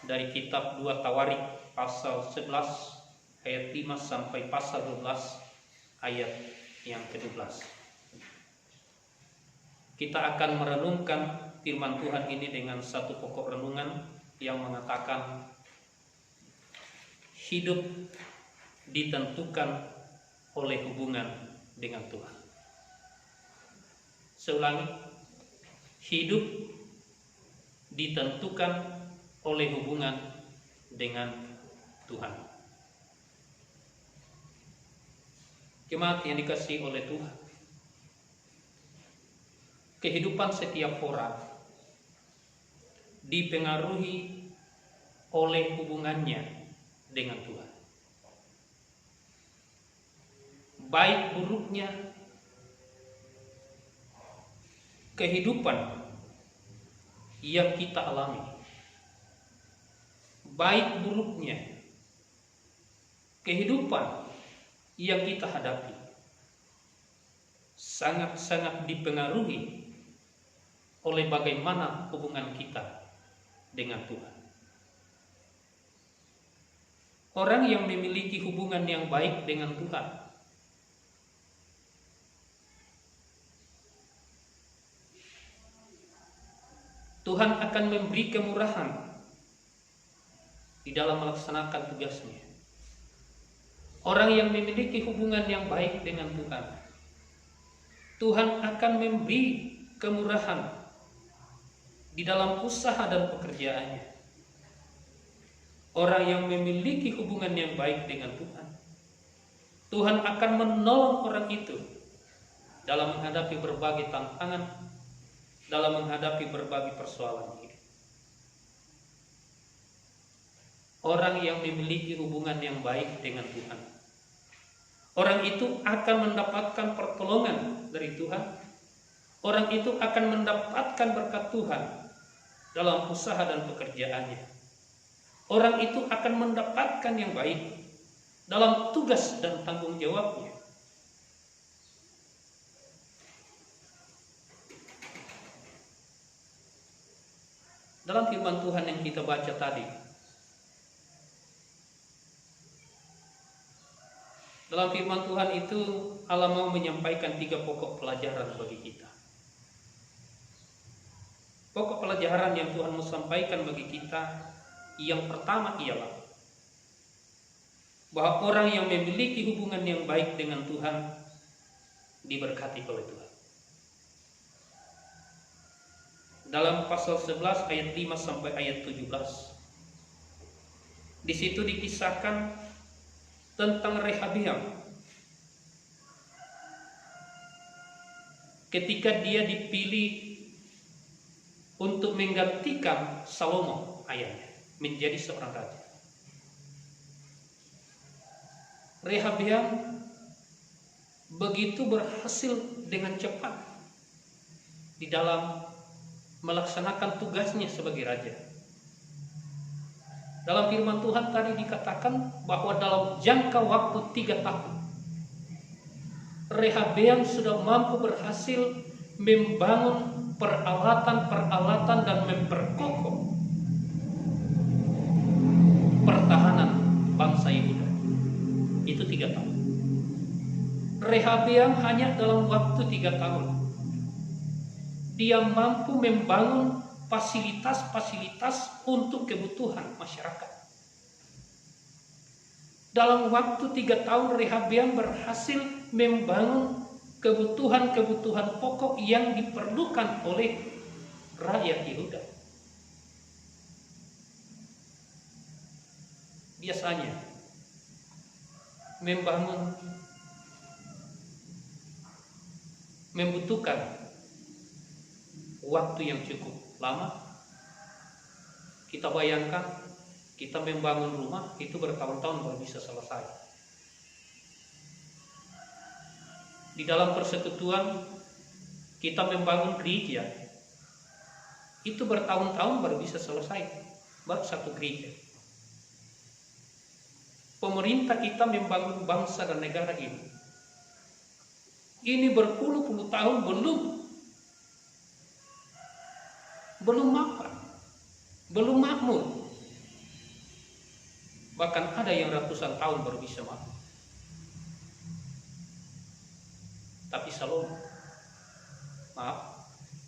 dari kitab 2 Tawarik pasal 11 ayat 5 sampai pasal 12 ayat yang ke-12. Kita akan merenungkan firman Tuhan ini dengan satu pokok renungan yang mengatakan hidup ditentukan oleh hubungan dengan Tuhan. Seulangi, hidup ditentukan oleh hubungan dengan Tuhan. Jemaat yang dikasihi oleh Tuhan, kehidupan setiap orang dipengaruhi oleh hubungannya dengan Tuhan. Baik buruknya kehidupan yang kita alami, baik buruknya kehidupan yang kita hadapi, sangat-sangat dipengaruhi oleh bagaimana hubungan kita dengan Tuhan. Orang yang memiliki hubungan yang baik dengan Tuhan Tuhan akan memberi kemurahan di dalam melaksanakan tugasnya. Orang yang memiliki hubungan yang baik dengan Tuhan, Tuhan akan memberi kemurahan di dalam usaha dan pekerjaannya. Orang yang memiliki hubungan yang baik dengan Tuhan, Tuhan akan menolong orang itu dalam menghadapi berbagai tantangan, dalam menghadapi berbagai persoalan hidup. Orang yang memiliki hubungan yang baik dengan Tuhan, orang itu akan mendapatkan pertolongan dari Tuhan. Orang itu akan mendapatkan berkat Tuhan dalam usaha dan pekerjaannya. Orang itu akan mendapatkan yang baik dalam tugas dan tanggung jawabnya. Dalam firman Tuhan yang kita baca tadi, dalam firman Tuhan itu Allah mau menyampaikan 3 pokok pelajaran bagi kita. Pokok pelajaran yang Tuhan mau sampaikan bagi kita, yang pertama ialah bahwa orang yang memiliki hubungan yang baik dengan Tuhan diberkati oleh Tuhan. Dalam pasal 11 ayat 5 sampai ayat 17, di situ dikisahkan tentang Rehabeam ketika dia dipilih untuk menggantikan Salomo ayahnya menjadi seorang raja. Rehabeam begitu berhasil dengan cepat di dalam melaksanakan tugasnya sebagai raja. Dalam firman Tuhan tadi dikatakan bahwa dalam jangka waktu 3 tahun Rehabeam sudah mampu berhasil membangun peralatan-peralatan dan memperkokoh pertahanan bangsa Yehuda. Itu 3 tahun. Rehabeam hanya dalam waktu 3 tahun dia mampu membangun fasilitas-fasilitas untuk kebutuhan masyarakat. Dalam waktu 3 tahun Rehabeam berhasil membangun kebutuhan-kebutuhan pokok yang diperlukan oleh rakyat Yehuda. Biasanya membutuhkan waktu yang cukup lama. Kita bayangkan kita membangun rumah itu bertahun-tahun baru bisa selesai. Di dalam persekutuan kita membangun gereja itu bertahun-tahun baru bisa selesai, baru satu gereja. Pemerintah kita membangun bangsa dan negara ini berpuluh-puluh tahun belum mapan, belum makmur. Bahkan ada yang ratusan tahun baru bisa mati. Tapi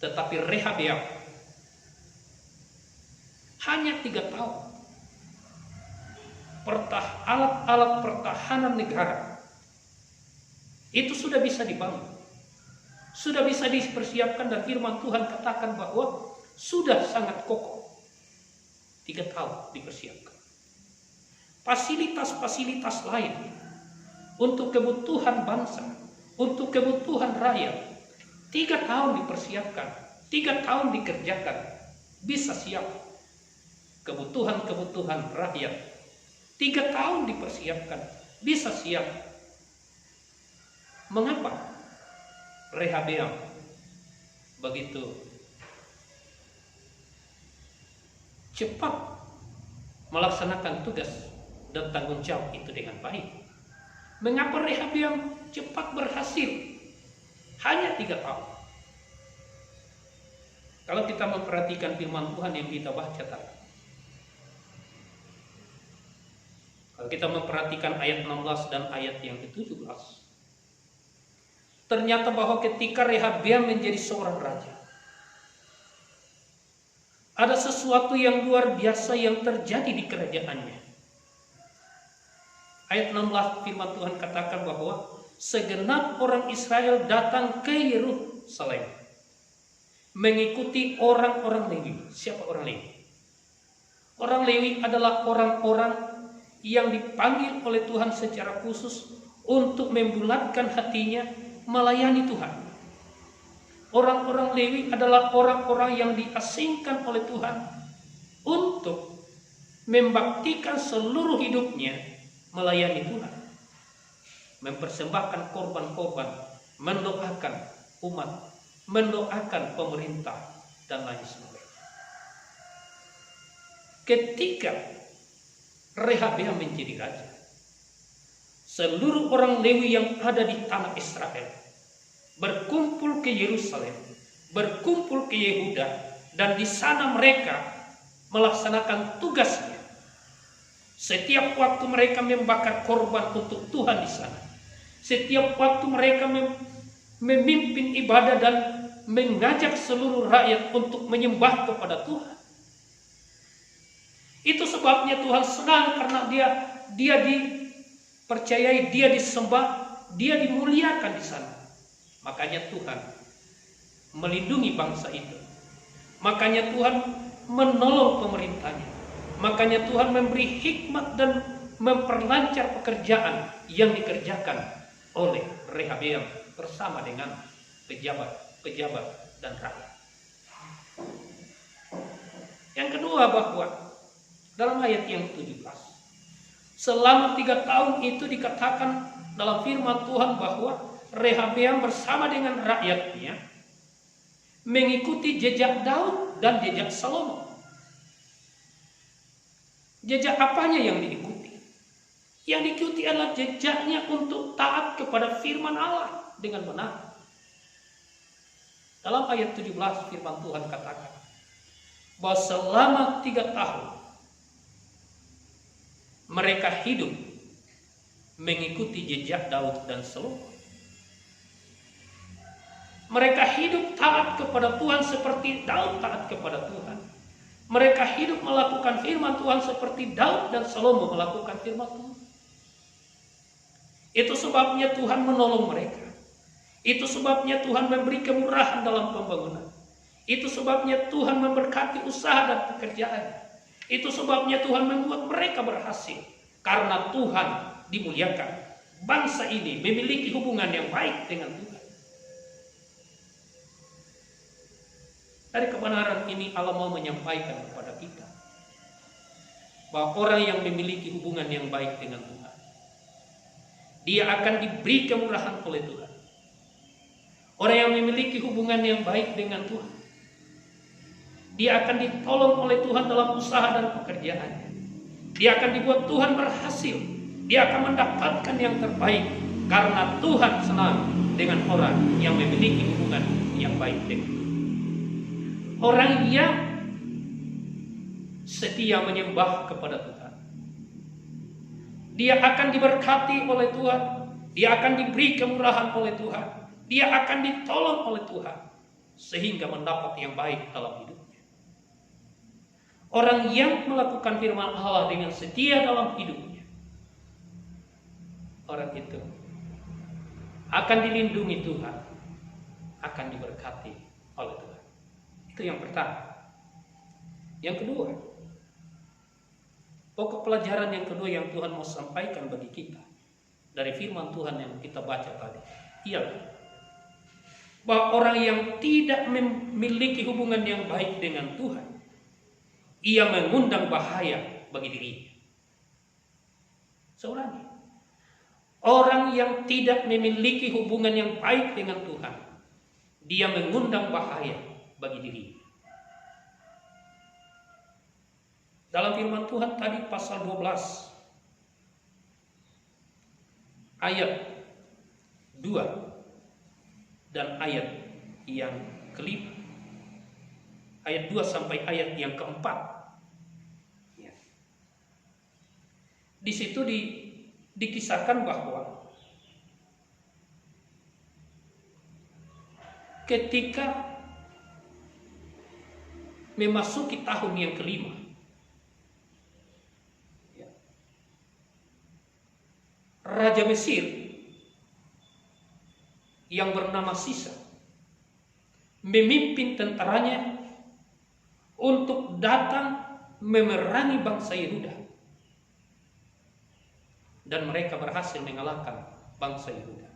tetapi Rehabeam hanya 3 tahun. Alat-alat pertahanan negara itu sudah bisa dibangun, sudah bisa dipersiapkan, dan firman Tuhan katakan bahwa sudah sangat kokoh. 3 tahun dipersiapkan. Fasilitas-fasilitas lain untuk kebutuhan bangsa, untuk kebutuhan rakyat, 3 tahun dipersiapkan, 3 tahun dikerjakan, bisa siap. Kebutuhan-kebutuhan rakyat 3 tahun dipersiapkan, bisa siap. Mengapa Rehabeam begitu cepat melaksanakan tugas dan tanggung jawab itu dengan baik? Mengapa Rehabeam cepat berhasil? Hanya 3 tahun. Kalau kita memperhatikan firman Tuhan yang kita baca tadi, kalau kita memperhatikan ayat 16 dan ayat yang ke-17, ternyata bahwa ketika Rehabeam menjadi seorang raja, ada sesuatu yang luar biasa yang terjadi di kerajaannya. Ayat 16 firman Tuhan katakan bahwa segenap orang Israel datang ke Yerusalem mengikuti orang-orang Lewi. Siapa orang Lewi? Orang Lewi adalah orang-orang yang dipanggil oleh Tuhan secara khusus untuk membulatkan hatinya melayani Tuhan. Orang-orang Lewi adalah orang-orang yang diasingkan oleh Tuhan untuk membaktikan seluruh hidupnya melayani Tuhan, mempersembahkan korban-korban, mendoakan umat, mendoakan pemerintah, dan lain sebagainya. Ketika Rehabeam menjadi raja, seluruh orang Lewi yang ada di tanah Israel berkumpul ke Yerusalem, berkumpul ke Yehuda, dan di sana mereka melaksanakan tugasnya. Setiap waktu mereka membakar korban untuk Tuhan di sana, setiap waktu mereka memimpin ibadah dan mengajak seluruh rakyat untuk menyembah kepada Tuhan. Itu sebabnya Tuhan senang, karena dia dipercayai, dia disembah, dia dimuliakan di sana. Makanya Tuhan melindungi bangsa itu. Makanya Tuhan menolong pemerintahnya. Makanya Tuhan memberi hikmat dan memperlancar pekerjaan yang dikerjakan oleh Rehabeam bersama dengan pejabat-pejabat dan rakyat. Yang kedua, bahwa dalam ayat yang 17, selama 3 tahun itu dikatakan dalam firman Tuhan bahwa Rehabeam bersama dengan rakyatnya mengikuti jejak Daud dan jejak Salomo. Jejak apanya yang diikuti? Yang diikuti adalah jejaknya untuk taat kepada firman Allah dengan benar. Dalam ayat 17 firman Tuhan katakan bahwa selama 3 tahun mereka hidup mengikuti jejak Daud dan Salomo. Mereka hidup taat kepada Tuhan seperti Daud taat kepada Tuhan. Mereka hidup melakukan firman Tuhan seperti Daud dan Salomo melakukan firman Tuhan. Itu sebabnya Tuhan menolong mereka. Itu sebabnya Tuhan memberi kemurahan dalam pembangunan. Itu sebabnya Tuhan memberkati usaha dan pekerjaan. Itu sebabnya Tuhan membuat mereka berhasil. Karena Tuhan dimuliakan. Bangsa ini memiliki hubungan yang baik dengan Tuhan. Dari kebenaran ini Allah mau menyampaikan kepada kita bahwa orang yang memiliki hubungan yang baik dengan Tuhan, dia akan diberi kemurahan oleh Tuhan. Orang yang memiliki hubungan yang baik dengan Tuhan, dia akan ditolong oleh Tuhan dalam usaha dan pekerjaannya. Dia akan dibuat Tuhan berhasil. Dia akan mendapatkan yang terbaik karena Tuhan senang dengan orang yang memiliki hubungan yang baik dengan Tuhan. Orang yang setia menyembah kepada Tuhan. dia akan diberkati oleh Tuhan, dia akan diberi kemurahan oleh Tuhan, dia akan ditolong oleh Tuhan, sehingga mendapat yang baik dalam hidupnya. Orang yang melakukan firman Allah dengan setia dalam hidupnya, orang itu akan dilindungi Tuhan, akan diberkati oleh Tuhan. Itu yang pertama. Yang kedua, pokok pelajaran yang kedua yang Tuhan mau sampaikan bagi kita dari firman Tuhan yang kita baca tadi, ialah bahwa orang yang tidak memiliki hubungan yang baik dengan Tuhan, ia mengundang bahaya bagi dirinya. Seulangi, orang yang tidak memiliki hubungan yang baik dengan Tuhan, dia mengundang bahaya bagi dirinya. Dalam firman Tuhan tadi pasal 12 ayat 2 dan ayat yang kelima, ayat 2 sampai ayat yang keempat, ya. Di situ dikisahkan bahwa ketika memasuki tahun yang kelima, Raja Mesir yang bernama Sisa memimpin tentaranya untuk datang memerangi bangsa Yehuda, dan mereka berhasil mengalahkan bangsa Yehuda.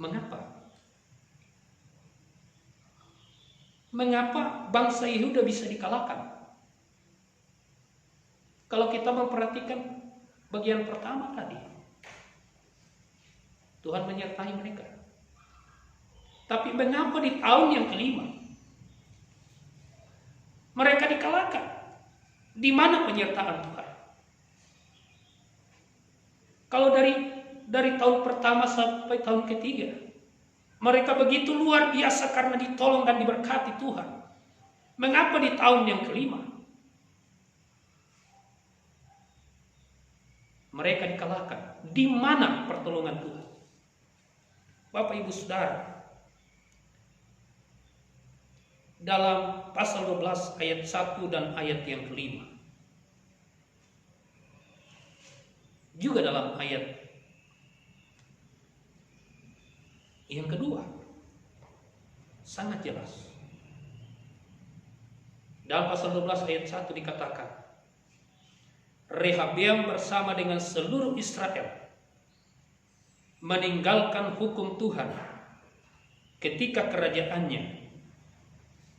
Mengapa? Mengapa bangsa Yehuda bisa dikalahkan? Kalau kita memperhatikan bagian pertama tadi, Tuhan menyertai mereka. Tapi mengapa di tahun yang kelima mereka dikalahkan? Di mana penyertaan Tuhan? Kalau dari tahun pertama sampai tahun ketiga, mereka begitu luar biasa karena ditolong dan diberkati Tuhan. Mengapa di tahun yang kelima mereka dikalahkan? Di mana pertolongan Tuhan? Bapak Ibu Saudara, dalam pasal 12 ayat 1 dan ayat yang kelima, juga dalam ayat yang kedua, sangat jelas. Dalam pasal 12 ayat 1 dikatakan, Rehabeam bersama dengan seluruh Israel meninggalkan hukum Tuhan ketika kerajaannya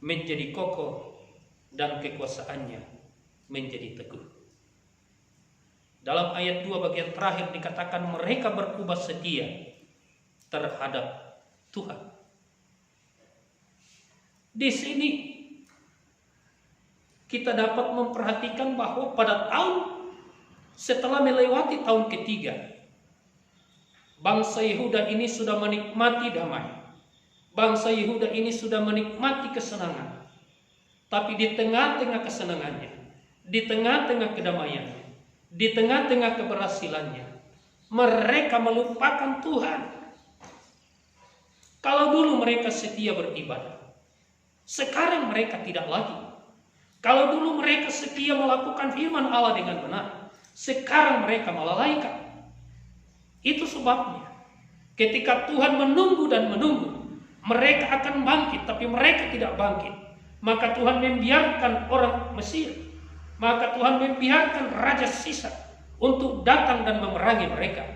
menjadi kokoh dan kekuasaannya menjadi teguh. Dalam ayat 2 bagian terakhir dikatakan mereka berubah setia terhadap Tuhan. Di sini kita dapat memperhatikan bahwa pada tahun setelah melewati tahun ketiga, bangsa Yehuda ini sudah menikmati damai. Bangsa Yehuda ini sudah menikmati kesenangan. Tapi di tengah-tengah kesenangannya, di tengah-tengah kedamaiannya, di tengah-tengah keberhasilannya, mereka melupakan Tuhan. Kalau dulu mereka setia beribadah, sekarang mereka tidak lagi. Kalau dulu mereka setia melakukan firman Allah dengan benar, sekarang mereka melalaikan. Itu sebabnya ketika Tuhan menunggu dan menunggu, mereka akan bangkit, tapi mereka tidak bangkit. Maka Tuhan membiarkan orang Mesir, maka Tuhan membiarkan Raja Sisa untuk datang dan memerangi mereka.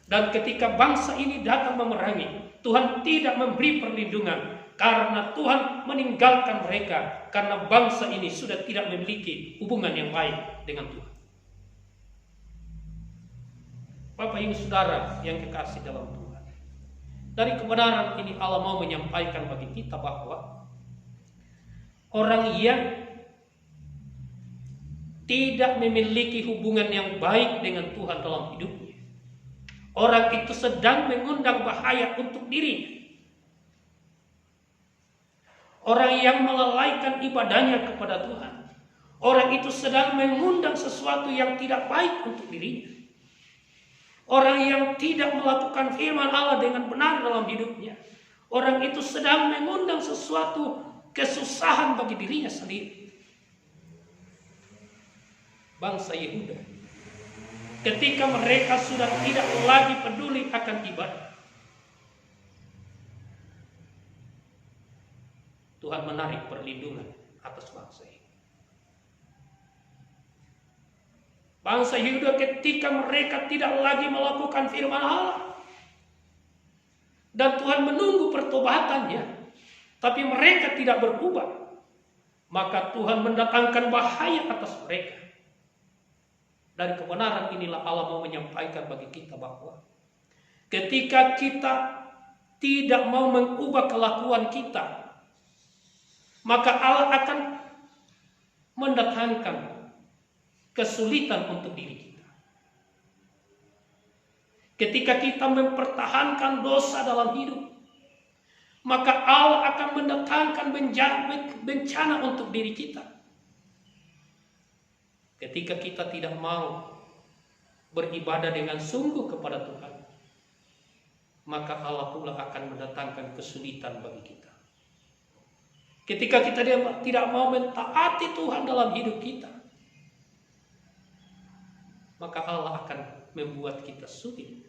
Dan ketika bangsa ini datang memerangi, Tuhan tidak memberi perlindungan, karena Tuhan meninggalkan mereka, karena bangsa ini sudah tidak memiliki hubungan yang baik dengan Tuhan. Bapak Ibu Saudara yang kekasih dalam Tuhan, dari kebenaran ini Allah mau menyampaikan bagi kita bahwa orang yang tidak memiliki hubungan yang baik dengan Tuhan dalam hidupnya, orang itu sedang mengundang bahaya untuk dirinya. Orang yang melalaikan ibadahnya kepada Tuhan, Orang itu sedang mengundang sesuatu yang tidak baik untuk dirinya. Orang yang tidak melakukan firman Allah dengan benar dalam hidupnya, orang itu sedang mengundang sesuatu kesusahan bagi dirinya sendiri. Bangsa Yehuda, ketika mereka sudah tidak lagi peduli akan ibadah, Tuhan menarik perlindungan atas bangsa ini. Bangsa Yehuda ketika mereka tidak lagi melakukan firman Allah, dan Tuhan menunggu pertobatannya, tapi mereka tidak berubah, maka Tuhan mendatangkan bahaya atas mereka. Dari kebenaran inilah Allah mau menyampaikan bagi kita bahwa ketika kita tidak mau mengubah kelakuan kita, maka Allah akan mendatangkan kesulitan untuk diri kita. Ketika kita mempertahankan dosa dalam hidup, maka Allah akan mendatangkan bencana untuk diri kita. Ketika kita tidak mau beribadah dengan sungguh kepada Tuhan, maka Allah pula akan mendatangkan kesulitan bagi kita. Ketika kita tidak mau mentaati Tuhan dalam hidup kita, maka Allah akan membuat kita sulit,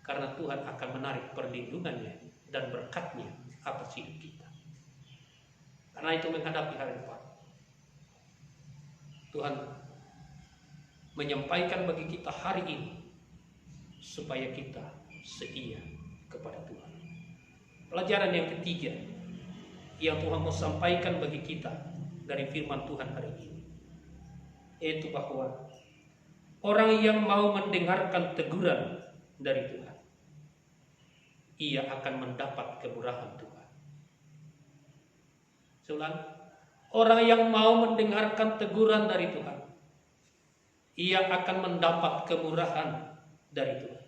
karena Tuhan akan menarik perlindungannya dan berkat-Nya atas hidup kita. Karena itu menghadapi hari depan, Tuhan menyampaikan bagi kita hari ini supaya kita setia kepada Tuhan. Pelajaran yang ketiga yang Tuhan mau sampaikan bagi kita dari firman Tuhan hari ini, yaitu bahwa orang yang mau mendengarkan teguran dari Tuhan, ia akan mendapat kemurahan Tuhan. Seulang, orang yang mau mendengarkan teguran dari Tuhan, ia akan mendapat kemurahan dari Tuhan.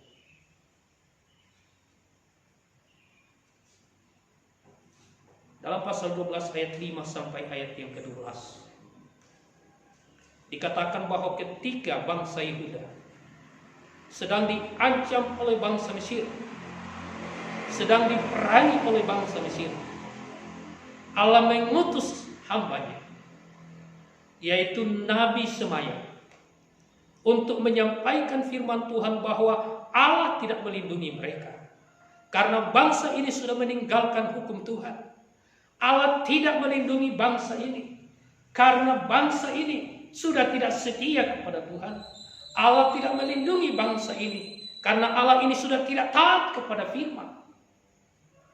Dalam pasal 12 ayat 5 sampai ayat yang ke-12, dikatakan bahwa ketika bangsa Yehuda sedang diancam oleh bangsa Mesir, sedang diperangi oleh bangsa Mesir, Allah mengutus hambanya, yaitu Nabi Semaya, untuk menyampaikan firman Tuhan bahwa Allah tidak melindungi mereka. Karena bangsa ini sudah meninggalkan hukum Tuhan, Allah tidak melindungi bangsa ini. Karena bangsa ini sudah tidak setia kepada Tuhan, Allah tidak melindungi bangsa ini. Karena Allah ini sudah tidak taat kepada firman.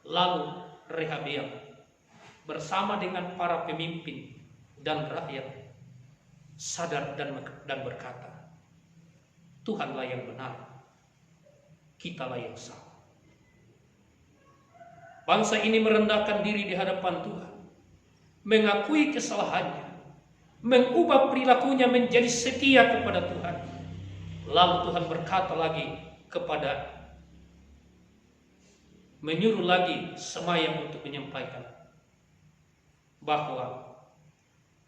Lalu Rehabeam bersama dengan para pemimpin dan rakyat sadar dan berkata, Tuhanlah yang benar, kitalah yang salah. Bangsa ini merendahkan diri di hadapan Tuhan, mengakui kesalahannya, mengubah perilakunya menjadi setia kepada Tuhan. Lalu Tuhan berkata lagi menyuruh lagi Semaya untuk menyampaikan bahwa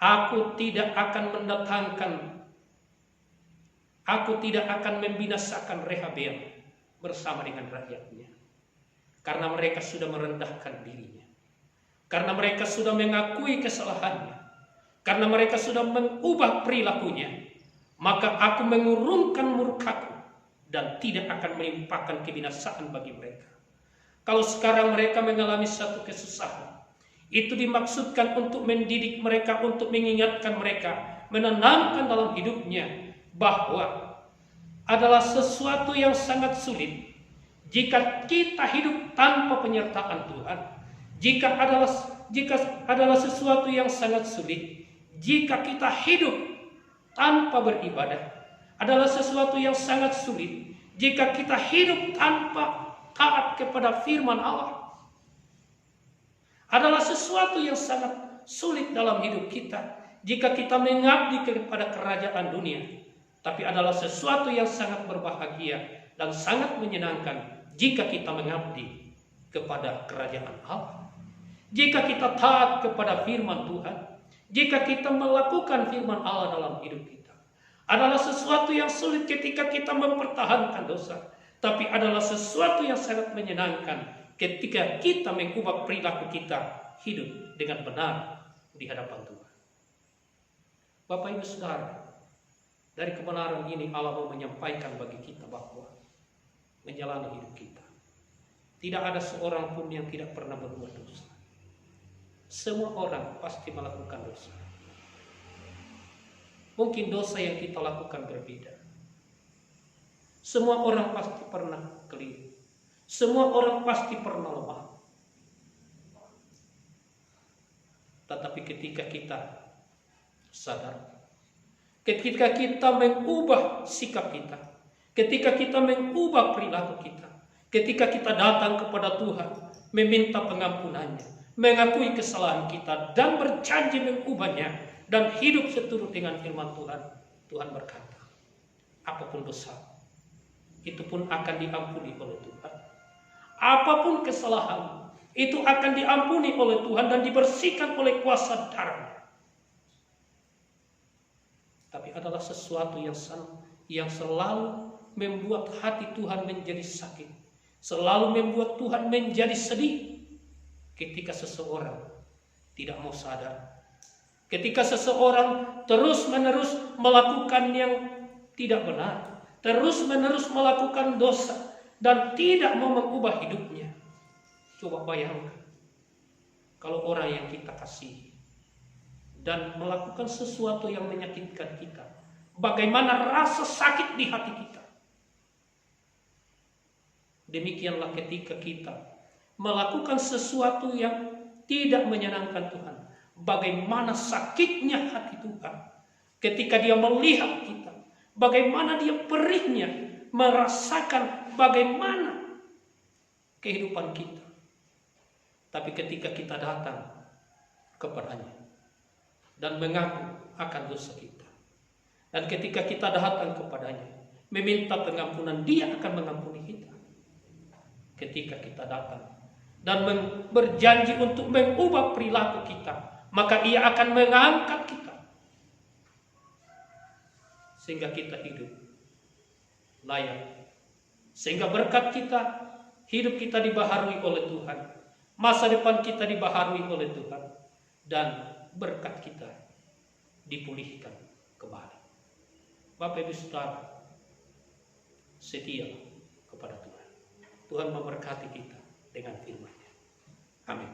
aku tidak akan membinasakan Rehabeam bersama dengan rakyatnya, karena mereka sudah merendahkan dirinya, karena mereka sudah mengakui kesalahannya, karena mereka sudah mengubah perilakunya. Maka aku mengurungkan murkaku dan tidak akan menimpakan kebinasaan bagi mereka. Kalau sekarang mereka mengalami satu kesusahan, itu dimaksudkan untuk mendidik mereka, untuk mengingatkan mereka, menanamkan dalam hidupnya bahwa adalah sesuatu yang sangat sulit jika kita hidup tanpa penyertaan Tuhan. Jika adalah sesuatu yang sangat sulit jika kita hidup tanpa beribadah. Adalah sesuatu yang sangat sulit jika kita hidup tanpa taat kepada firman Allah. Adalah sesuatu yang sangat sulit dalam hidup kita jika kita mengabdi kepada kerajaan dunia. Tapi adalah sesuatu yang sangat berbahagia dan sangat menyenangkan jika kita mengabdi kepada kerajaan Allah. Jika kita taat kepada firman Tuhan, jika kita melakukan firman Allah dalam hidup kita. Adalah sesuatu yang sulit ketika kita mempertahankan dosa. Tapi adalah sesuatu yang sangat menyenangkan ketika kita mengubah perilaku kita hidup dengan benar di hadapan Tuhan. Bapak Ibu Saudara, dari kebenaran ini Allah mau menyampaikan bagi kita bahwa menjalani hidup kita, tidak ada seorang pun yang tidak pernah berbuat dosa. Semua orang pasti melakukan dosa. Mungkin dosa yang kita lakukan berbeda. Semua orang pasti pernah keliru. Semua orang pasti pernah lemah. Tetapi ketika kita sadar, ketika kita mengubah sikap kita, ketika kita mengubah perilaku kita, ketika kita datang kepada Tuhan, meminta pengampunannya, mengakui kesalahan kita, dan berjanji mengubahnya, dan hidup seturut dengan firman Tuhan, Tuhan berkata, apapun dosa, itu pun akan diampuni oleh Tuhan. Apapun kesalahan, itu akan diampuni oleh Tuhan dan dibersihkan oleh kuasa darah. Tapi adalah sesuatu yang selalu membuat hati Tuhan menjadi sakit, selalu membuat Tuhan menjadi sedih ketika seseorang tidak mau sadar, ketika seseorang terus-menerus melakukan yang tidak benar, terus-menerus melakukan dosa dan tidak mau mengubah hidupnya. Coba bayangkan kalau orang yang kita kasihi dan melakukan sesuatu yang menyakitkan kita, bagaimana rasa sakit di hati kita. Demikianlah ketika kita melakukan sesuatu yang tidak menyenangkan Tuhan, bagaimana sakitnya hati Tuhan ketika Dia melihat kita, bagaimana Dia perihnya merasakan bagaimana kehidupan kita. Tapi ketika kita datang kepadanya dan mengaku akan dosa kita, dan ketika kita datang kepadanya meminta pengampunan, Dia akan mengampuni kita. Ketika kita datang dan berjanji untuk mengubah perilaku kita, maka Ia akan mengangkat kita sehingga kita hidup layak, sehingga berkat kita, hidup kita dibaharui oleh Tuhan, masa depan kita dibaharui oleh Tuhan, dan berkat kita dipulihkan kembali. Bapak Ibu Saudara, setia kepada Tuhan. Tuhan memberkati kita dengan firman-Nya. Amin.